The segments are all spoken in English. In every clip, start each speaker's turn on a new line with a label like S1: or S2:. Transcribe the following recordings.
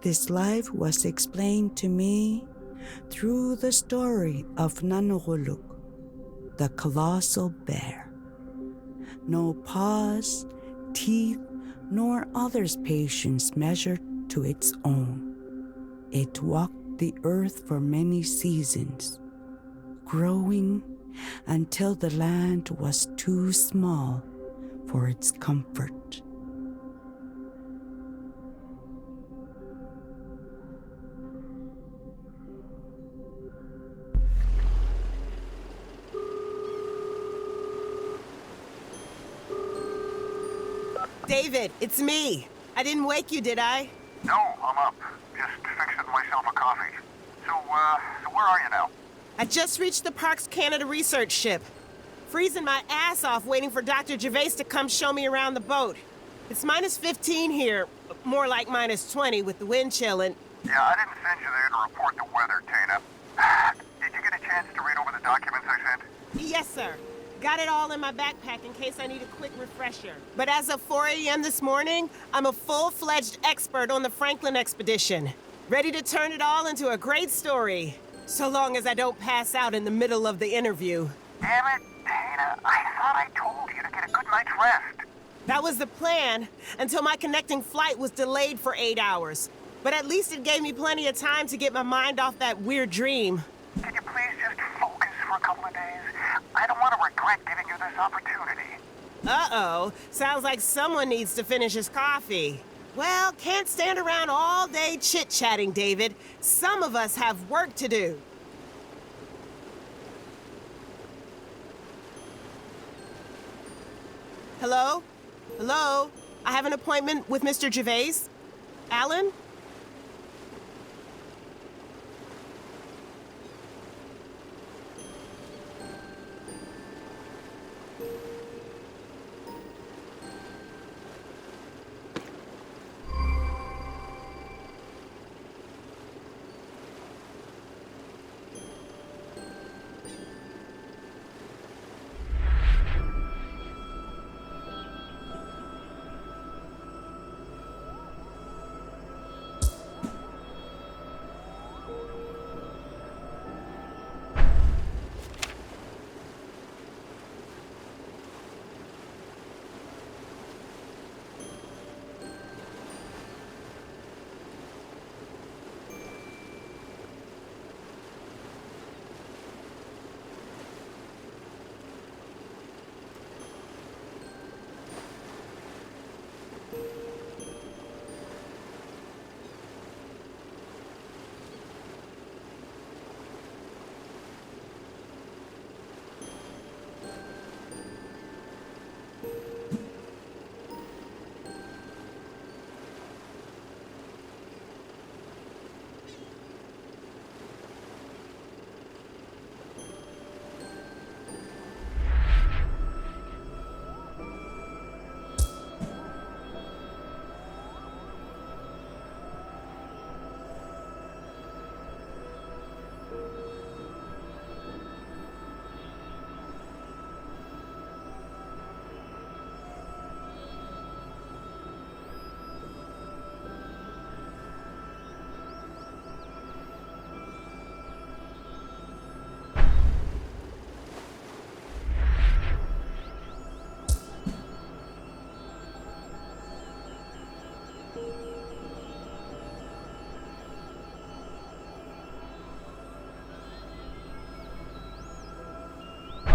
S1: This life was explained to me through the story of Nanoguluk, the colossal bear. No paws, teeth, nor others' patience measured to its own. It walked the earth for many seasons, growing until the land was too small for its comfort.
S2: David, it's me. I didn't wake you, did I?
S3: No, I'm up. Just fixing myself a coffee. So where are you now?
S2: I just reached the Parks Canada research ship. Freezing my ass off waiting for Dr. Gervais to come show me around the boat. It's minus 15 here, more like minus 20 with the wind chill and...
S3: Yeah, I didn't send you there to report the weather, Tana. Did you get a chance to read over the documents I sent?
S2: Yes, sir. Got it all in my backpack in case I need a quick refresher. But as of 4 a.m. this morning, I'm a full-fledged expert on the Franklin expedition. Ready to turn it all into a great story. So long as I don't pass out in the middle of the interview.
S3: Damn it, Tana. I thought I told you to get a good night's rest.
S2: That was the plan, until my connecting flight was delayed for 8 hours. But at least it gave me plenty of time to get my mind off that weird dream.
S3: Can you please just focus for a couple of days? I don't want to regret giving you this opportunity.
S2: Uh-oh. Sounds like someone needs to finish his coffee. Well, can't stand around all day chit-chatting, David. Some of us have work to do. Hello? Hello? I have an appointment with Mr. Gervais. Alan?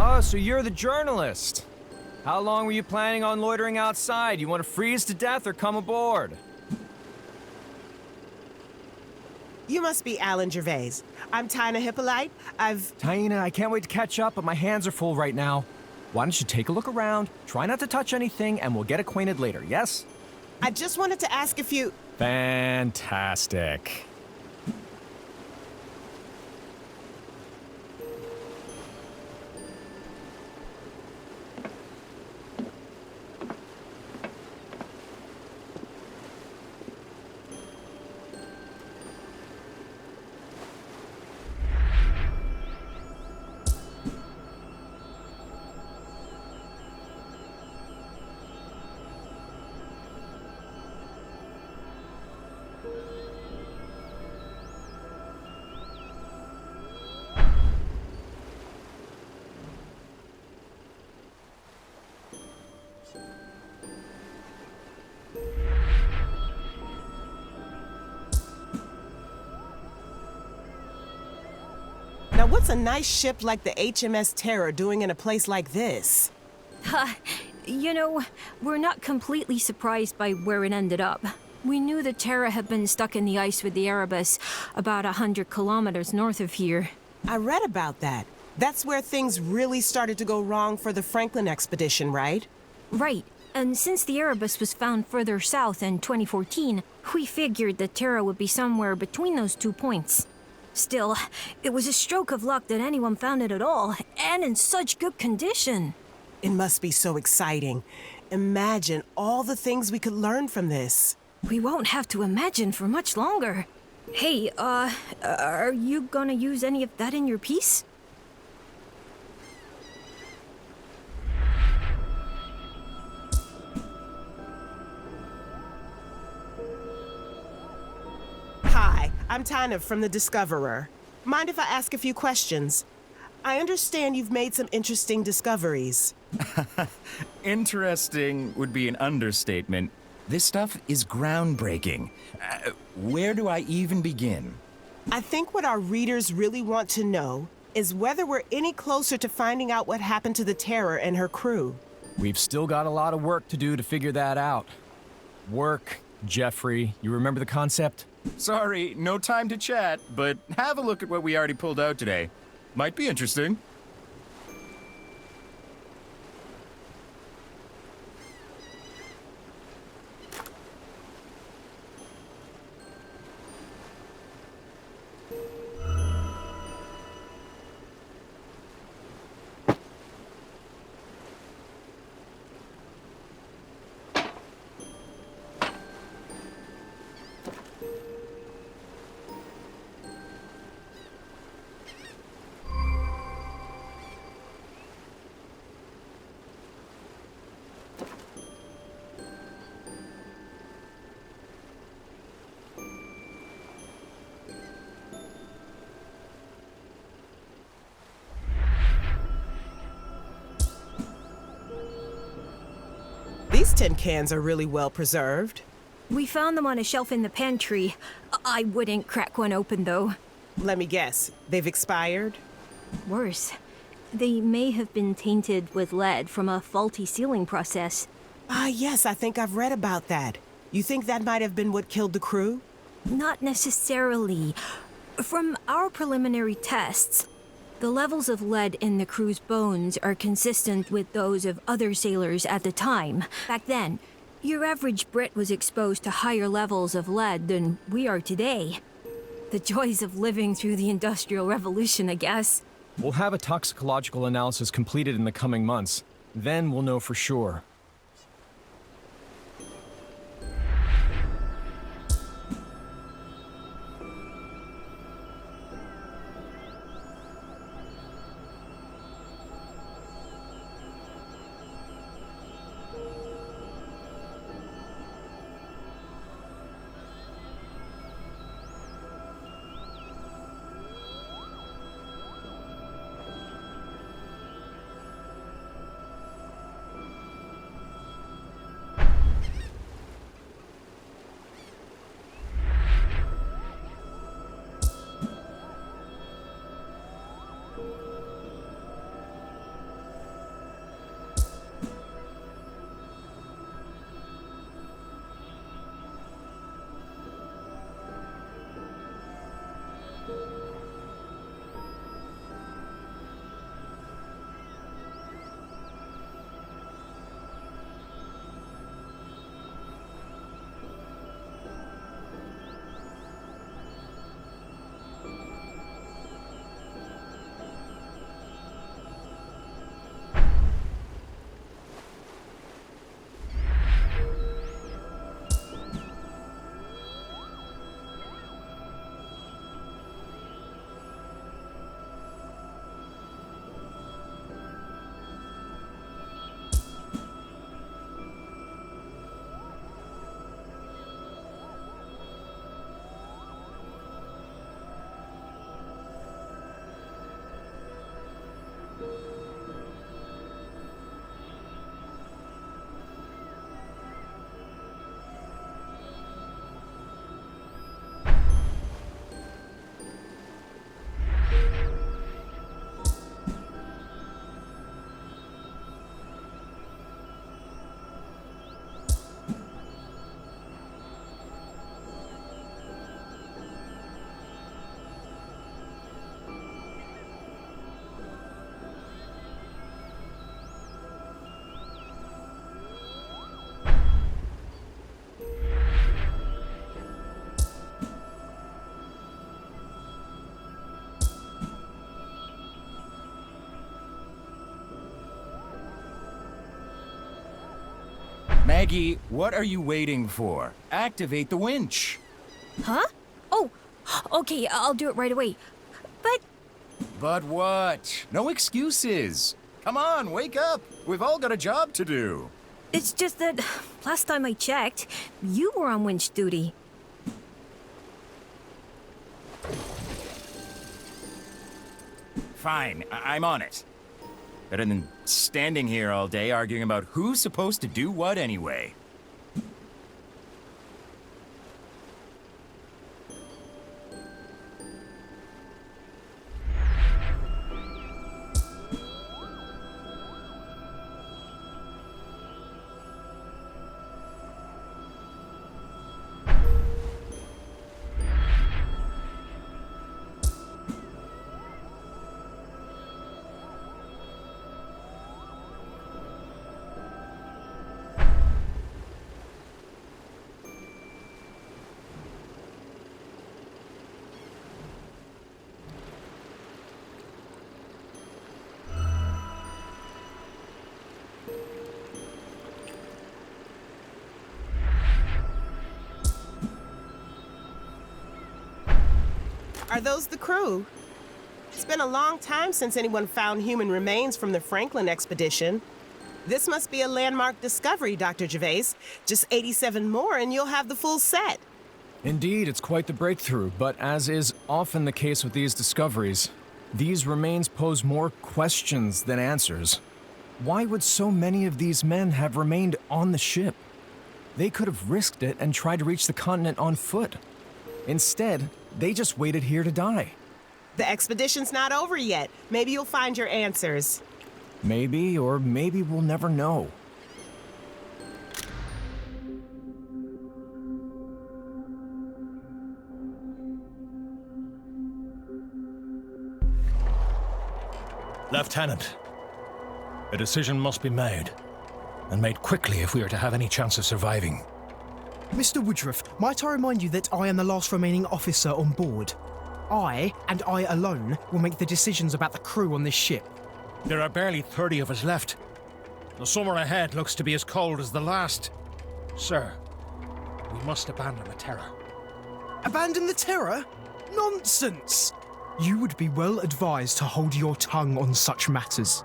S4: Oh, so you're the journalist. How long were you planning on loitering outside? You want to freeze to death or come aboard?
S2: You must be Alan Gervais. I'm Tina Hippolyte.
S4: Taina, I can't wait to catch up, but my hands are full right now. Why don't you take a look around, try not to touch anything, and we'll get acquainted later, yes?
S2: I just wanted to ask if you...
S4: Fantastic.
S2: what's a nice ship like the HMS Terror doing in a place like this?
S5: You know, we're not completely surprised by where it ended up. We knew the Terra had been stuck in the ice with the Erebus about 100 kilometers north of here.
S2: I read about that. That's where things really started to go wrong for the Franklin expedition, right?
S5: Right. And since the Erebus was found further south in 2014, we figured the Terra would be somewhere between those 2 points. Still, it was a stroke of luck that anyone found it at all, and in such good condition.
S2: It must be so exciting. Imagine all the things we could learn from this.
S5: We won't have to imagine for much longer. Hey, are you gonna use any of that in your piece?
S2: Hi, I'm Tana from The Discoverer. Mind if I ask a few questions? I understand you've made some interesting discoveries.
S6: Interesting would be an understatement. This stuff is groundbreaking. Where do I even begin?
S2: I think what our readers really want to know is whether we're any closer to finding out what happened to the Terror and her crew.
S4: We've still got a lot of work to do to figure that out. Work, Jeffrey. You remember the concept?
S6: Sorry, no time to chat, but have a look at what we already pulled out today. Might be interesting.
S2: These tin cans are really well preserved.
S5: We found them on a shelf in the pantry. I wouldn't crack one open, though.
S2: Let me guess, they've expired?
S5: Worse, they may have been tainted with lead from a faulty sealing process.
S2: Ah, yes, I think I've read about that. You think that might have been what killed the crew?
S5: Not necessarily. From our preliminary tests, the levels of lead in the crew's bones are consistent with those of other sailors at the time. Back then, your average Brit was exposed to higher levels of lead than we are today. The joys of living through the Industrial Revolution, I guess.
S4: We'll have a toxicological analysis completed in the coming months. Then we'll know for sure.
S6: Maggie, what are you waiting for? Activate the winch.
S5: Huh? Oh, okay, I'll do it right away. But
S6: But what? No excuses. Come on, wake up. We've all got a job to do.
S5: it's just that last time I checked, you were on winch duty.
S6: Fine, I'm on it. Better than standing here all day arguing about who's supposed to do what anyway.
S2: Are those the crew? It's been a long time since anyone found human remains from the Franklin expedition. This must be a landmark discovery, Dr. Gervais. Just 87 more and you'll have the full set.
S4: Indeed, it's quite the breakthrough, but as is often the case with these discoveries, these remains pose more questions than answers. Why would so many of these men have remained on the ship? They could have risked it and tried to reach the continent on foot. Instead, they just waited here to die.
S2: The expedition's not over yet. Maybe you'll find your answers.
S4: Maybe, or maybe we'll never know.
S7: Lieutenant, a decision must be made, and made quickly if we are to have any chance of surviving.
S8: Mr. Woodruff, might I remind you that I am the last remaining officer on board? I, and I alone, will make the decisions about the crew on this ship.
S7: There are barely 30 of us left. The summer ahead looks to be as cold as the last. Sir, we must abandon the Terror.
S8: Abandon the Terror? Nonsense! You would be well advised to hold your tongue on such matters.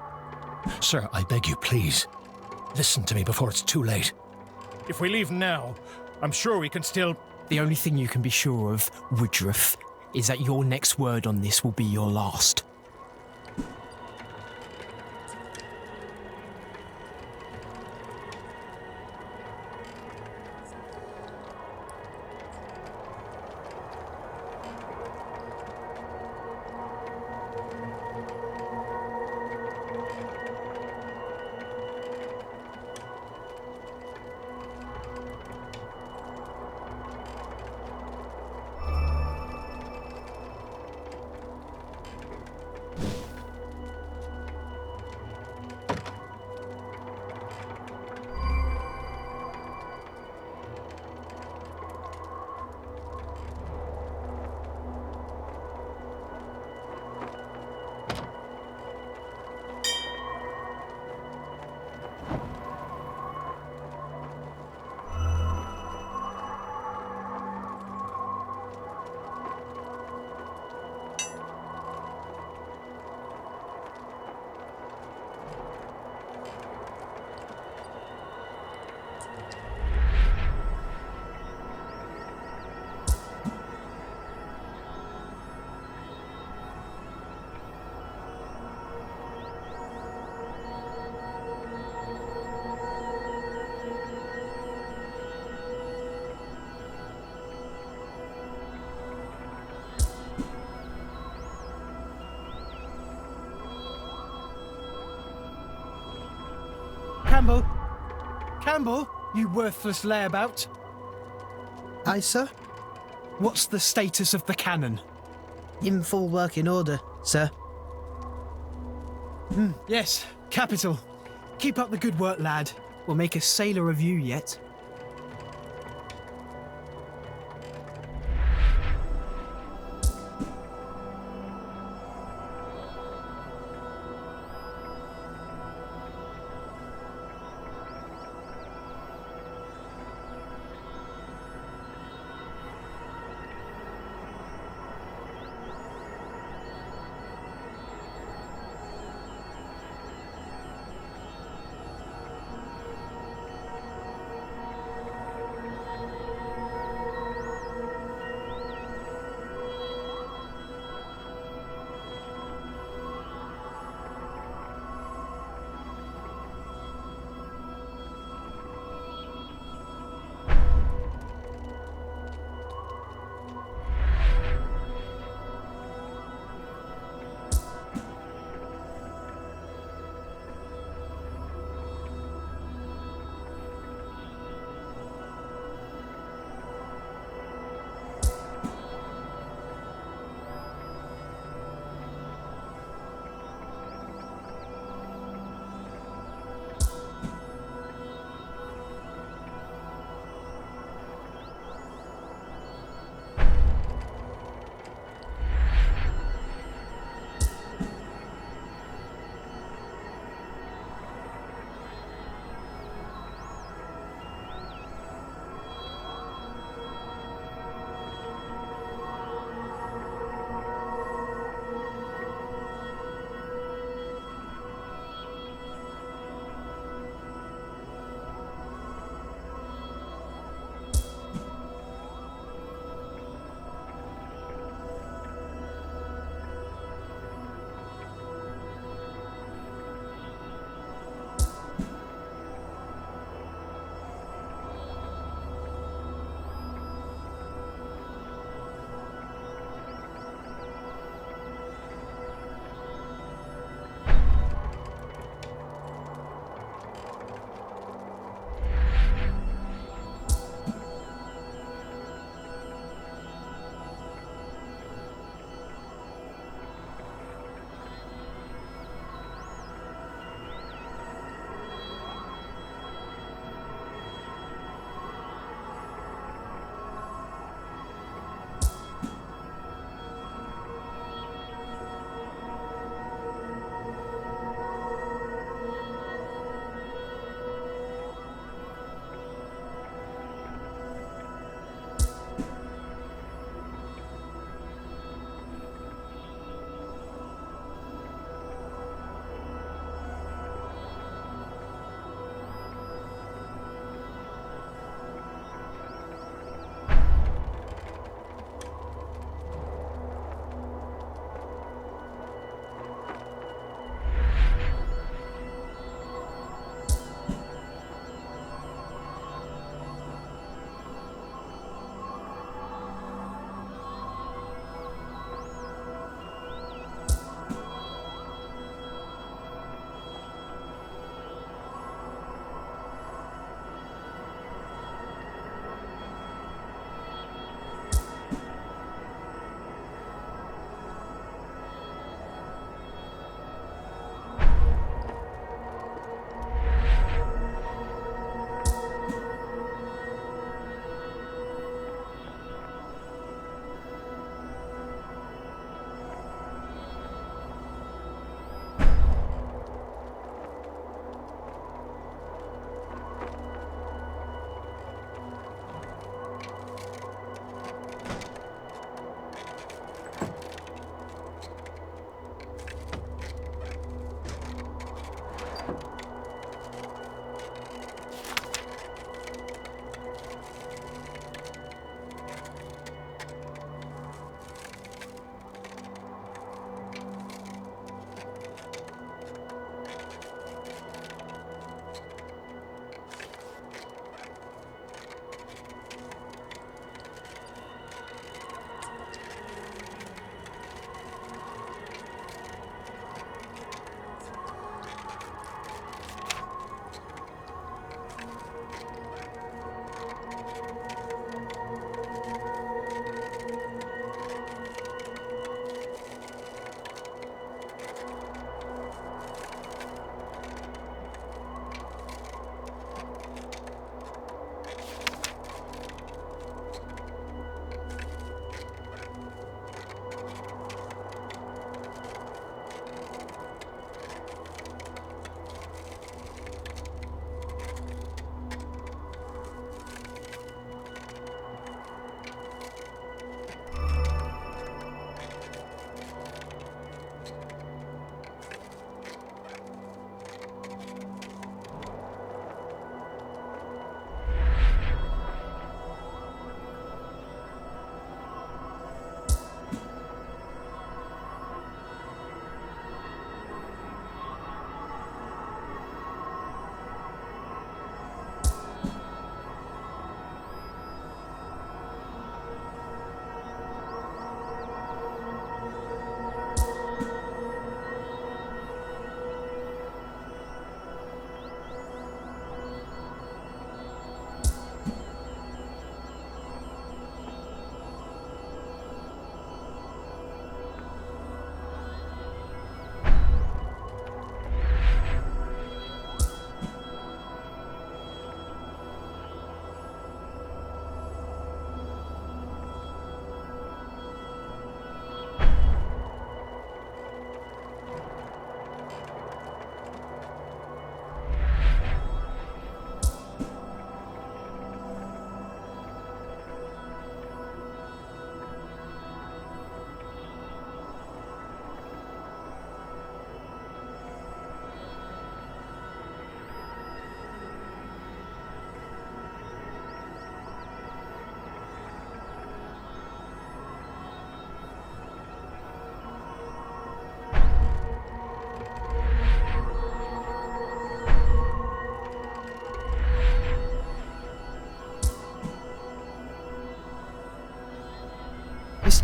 S7: Sir, I beg you, please. Listen to me before it's too late. If we leave now, I'm sure we can still...
S8: The only thing you can be sure of, Woodruff, is that your next word on this will be your last. Campbell! Campbell, you worthless layabout!
S9: Aye, sir?
S8: What's the status of the cannon?
S9: In full working order, sir.
S8: Yes, capital. Keep up the good work, lad. We'll make a sailor of you yet.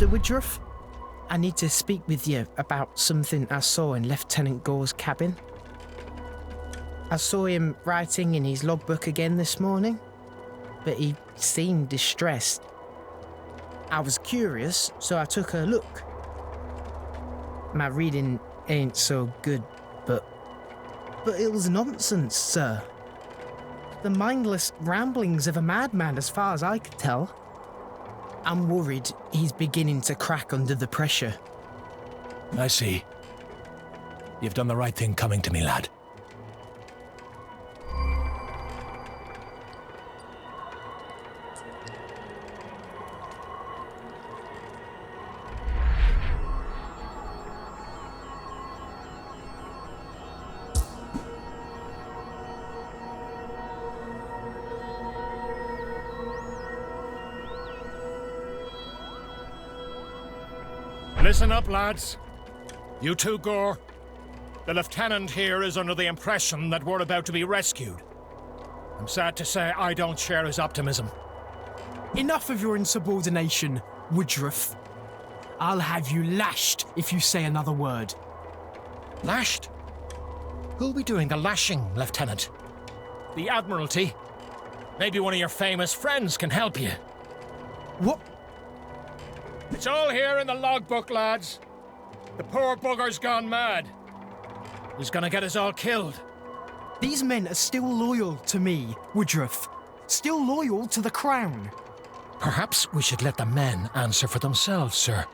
S8: Mr. Woodruff. I need to speak with you about something I saw in Lieutenant Gore's cabin. I saw him writing in his logbook again this morning, but he seemed distressed. I was curious, so I took a look. My reading ain't so good, but it was nonsense, sir. The mindless ramblings of a madman as far as I could tell. I'm worried he's beginning to crack under the pressure.
S7: I see. You've done the right thing coming to me, lad. Listen up, lads. You two, Gore. The lieutenant here is under the impression that we're about to be rescued. I'm sad to say I don't share his optimism.
S8: Enough of your insubordination, Woodruff. I'll have you lashed if you say another word.
S7: Lashed? Who'll be doing the lashing, Lieutenant? The Admiralty? Maybe one of your famous friends can help you.
S8: What?
S7: It's all here in the logbook, lads. The poor bugger's gone mad. He's gonna get us all killed.
S8: These men are still loyal to me, Woodruff. Still loyal to the Crown.
S7: Perhaps we should let the men answer for themselves, sir.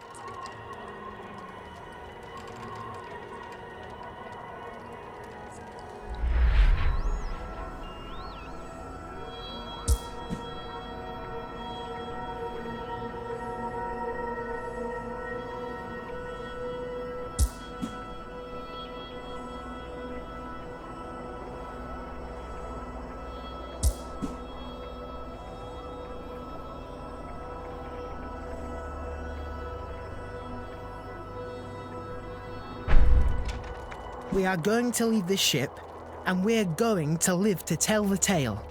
S8: We are going to leave this ship, and we're going to live to tell the tale.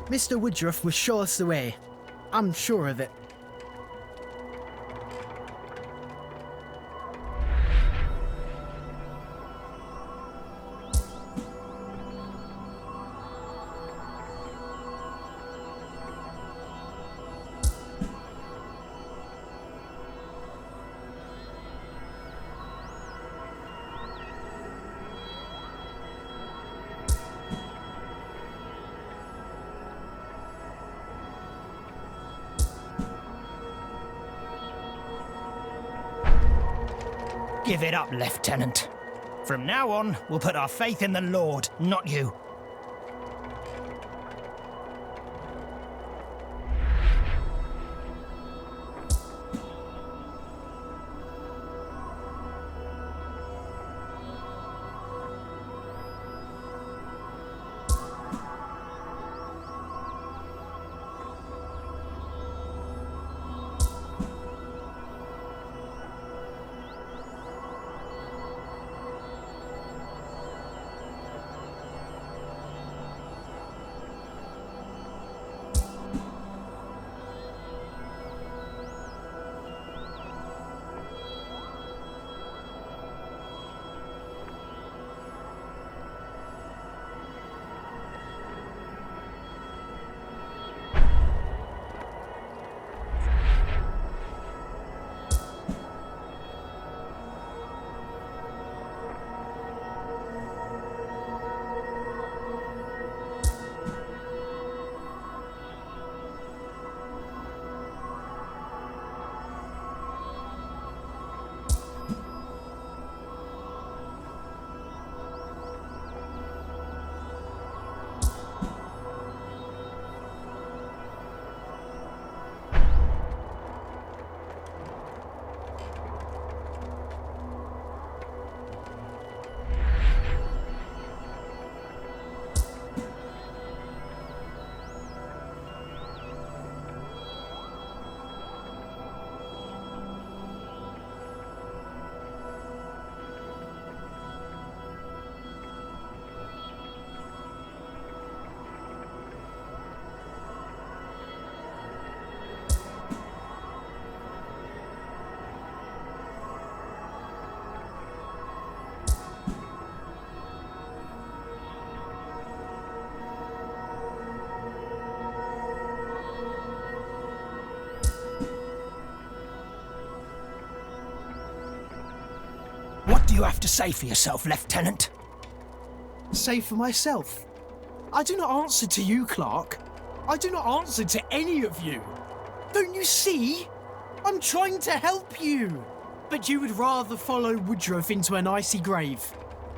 S8: Mr. Woodruff will show us the way. I'm sure of it.
S10: Give it up, Lieutenant. From now on, we'll put our faith in the Lord, not you. have to say for yourself, Lieutenant?
S9: Say for myself. I do not answer to you, Clark. I do not answer to any of you. Don't you see? I'm trying to help you. But you would rather follow Woodruff into an icy grave.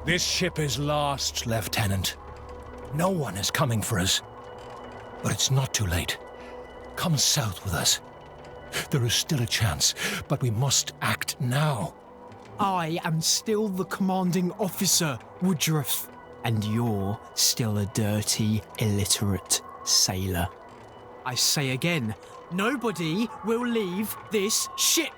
S7: This ship is lost, Lieutenant. No one is coming for us. But it's not too late. Come south with us. There is still a chance, but we must act now.
S9: I am still the commanding officer, Woodruff. And you're still a dirty, illiterate sailor. I say again, nobody will leave this ship.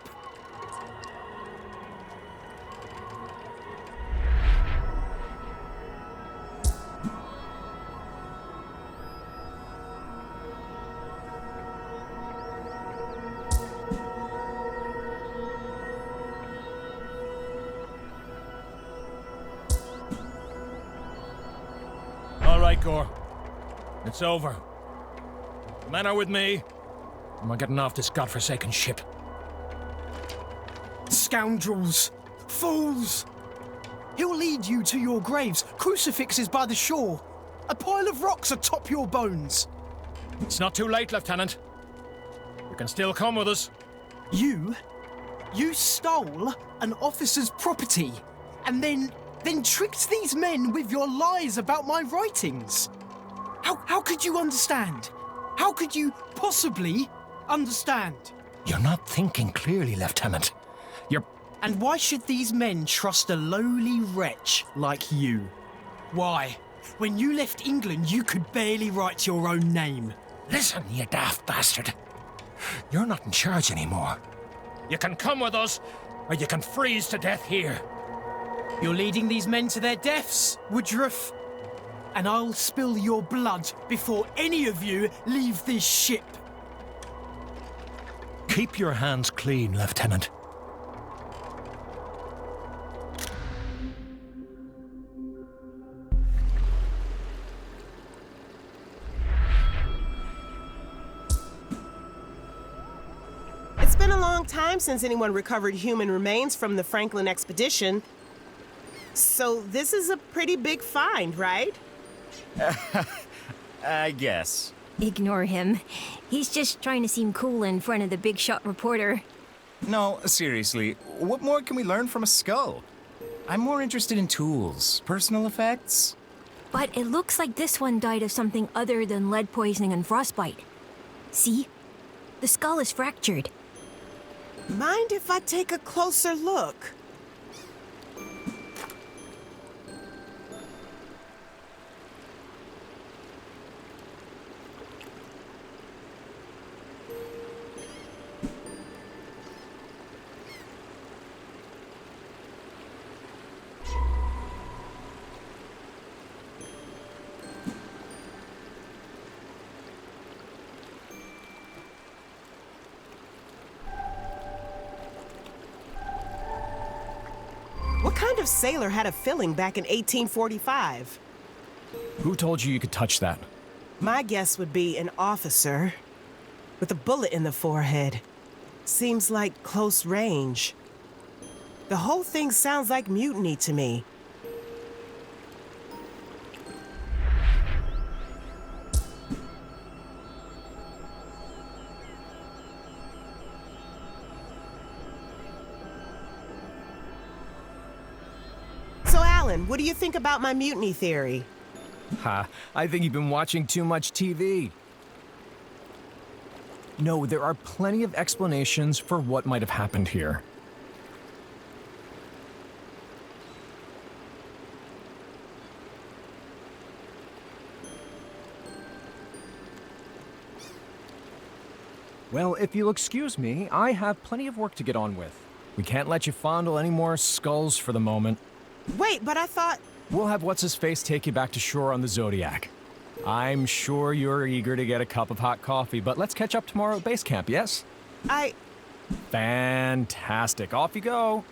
S7: All right, Gore. It's over. The men are with me. And we're getting off this godforsaken ship.
S9: Scoundrels! Fools! He'll lead you to your graves, crucifixes by the shore, a pile of rocks atop your bones.
S7: It's not too late, Lieutenant. You can still come with us.
S9: You stole an officer's property and then tricked these men with your lies about my writings. How could you understand? How could you possibly understand?
S7: You're not thinking clearly, Lieutenant.
S9: And why should these men trust a lowly wretch like you? Why? When you left England, you could barely write your own name.
S7: Listen, you daft bastard. You're not in charge anymore. You can come with us, or you can freeze to death here.
S9: You're leading these men to their deaths, Woodruff. And I'll spill your blood before any of you leave this ship.
S7: Keep your hands clean, Lieutenant.
S2: It's been a long time since anyone recovered human remains from the Franklin expedition. So this is a pretty big find, right?
S6: I guess.
S5: Ignore him. He's just trying to seem cool in front of the big shot reporter.
S6: No, seriously, what more can we learn from a skull? I'm more interested in tools, personal effects.
S5: But it looks like this one died of something other than lead poisoning and frostbite. See? The skull is fractured.
S2: Mind if I take a closer look? What kind of sailor had a filling back in 1845?
S4: Who told you could touch that?
S2: My guess would be an officer with a bullet in the forehead. Seems like close range. The whole thing sounds like mutiny to me. So, Alan, what do you think about my mutiny theory?
S4: Ha, I think you've been watching too much TV. No, there are plenty of explanations for what might have happened here. Well, if you'll excuse me, I have plenty of work to get on with. We can't let you fondle any more skulls for the moment.
S2: Wait, but I thought...
S4: We'll have What's-His-Face take you back to shore on the Zodiac. I'm sure you're eager to get a cup of hot coffee, but let's catch up tomorrow at base camp, yes?
S2: I...
S4: Fantastic. Off you go.